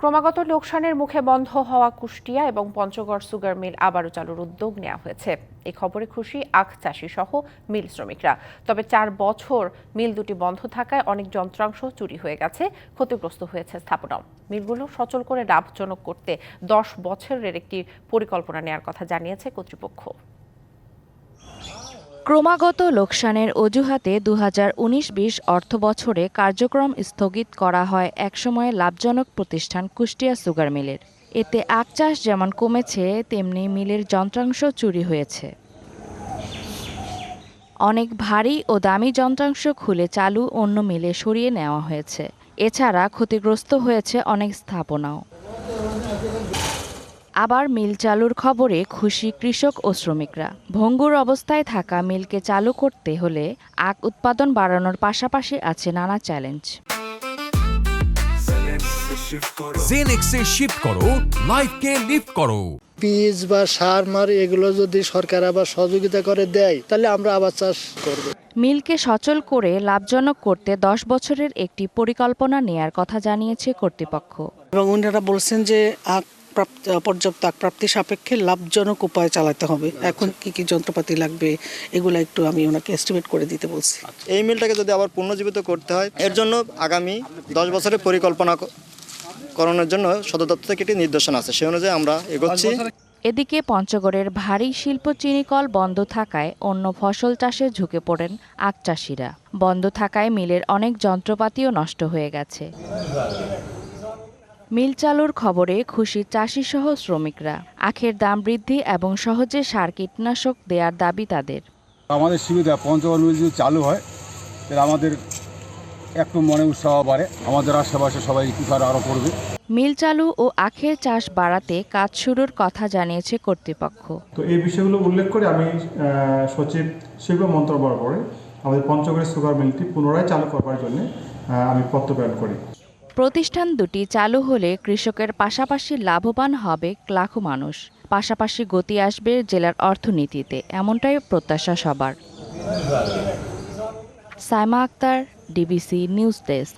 ক্রমাগত লোকসানের মুখে বন্ধ হওয়া কুষ্টিয়া এবং পঞ্চগড় সুগার মিল আবারও চালুর উদ্যোগ নেওয়া হয়েছে। এই খবরে খুশি আখ চাষি সহ মিল শ্রমিকরা। তবে 4 বছর মিল দুটি বন্ধ থাকায় অনেক যন্ত্রাংশ চুরি হয়ে গেছে, ক্ষতিগ্রস্ত হয়েছে স্থাপনাও। মিলগুলো সচল করে লাভজনক করতে 10 বছরের একটি পরিকল্পনা নেওয়ার কথা জানিয়েছে কর্তৃপক্ষ। ক্রমাগত লোকসানের অজুহাতে 2019-20 অর্থবছরে কার্যক্রম স্থগিত করা হয় একসময়ে লাভজনক প্রতিষ্ঠান কুষ্টিয়া সুগার মিলের। এতে আখ চাষ যেমন কমেছে, তেমনি মিলের যন্ত্রাংশ চুরি হয়েছে। অনেক ভারী ও দামি যন্ত্রাংশ খুলে চালু অন্য মিলে সরিয়ে নেওয়া হয়েছে। এছাড়া ক্ষতিগ্রস্ত হয়েছে অনেক স্থাপনাও। আবার মিল চালুর খবরে খুশি কৃষক ও শ্রমিকরা। ভঙ্গুর অবস্থায় থাকা মিলকে চালু করতে হলে আখ উৎপাদন বাড়ানোর পাশাপাশি আছে নানা চ্যালেঞ্জ। জেনেক্সে শিফট করো, লাইফকে লিফট করো। বীজ বা সার মার এগুলো যদি সরকার আবার সহযোগিতা করে দেয়, তাহলে আমরা আবার চাষ করব। মিলকে সচল করে লাভজনক করতে 10 বছরের একটি পরিকল্পনা নেয়ার কথা জানিয়েছে কর্তৃপক্ষ। এবং উনারা বলছেন যে পর্যাপ্ত আখ প্রাপ্তি সাপেক্ষে লাভজনক উপায় চালাতে হবে। এখন কি যন্ত্রপাতি লাগবে এগুলো একটু আমি ওনাকে এস্টিমেট করে দিতে বলছি। এই মিলটাকে যদি আবার পুনর্জীবিত করতে হয়, এর জন্য আগামী 10 বছরের পরিকল্পনা করানোর জন্য সদর দপ্তর থেকে একটি নির্দেশনা আছে, সেই অনুযায়ী আমরা এগোচ্ছি। এদিকে পঞ্চগড়ের ভারী শিল্প চিনিকল বন্ধ থাকায় অন্য ফসল চাষে ঝুঁকে পড়েন আখ চাষিরা। বন্ধ থাকায় মিলের অনেক যন্ত্রপাতিও নষ্ট হয়ে গেছে। মিল চালুর খবরে খুশি চাষিসহ শ্রমিকরা। আখের দাম বৃদ্ধি এবং সহজে সার কীটনাশক দেওয়ার দাবি তাদের। আমাদের সুবিধা, পঞ্চগড় মিল যদি চালু হয় তাহলে আমাদের একটু মনে উৎসাহ বাড়ে, আমাদের আশেপাশে সবাই উপকার আরও করবে। মিল চালু ও আখের চাষ বাড়াতে কাজ শুরুর কথা জানিয়েছে কর্তৃপক্ষ। তো এই বিষয়গুলো উল্লেখ করে আমি সচিব শিল্প মন্ত্রণালয় বরাবর আমাদের পঞ্চগড়ের সুগার মিলটি পুনরায় চালু করবার জন্য আমি পত্র প্রেরণ করি। প্রতিষ্ঠান দুটি চালু হলে কৃষকের পাশাপাশি লাভবান হবে লাখো মানুষ, পাশাপাশি গতি আসবে জেলার অর্থনীতিতে, এমনটাই প্রত্যাশা সবার। Saima Akter, DBC news desk.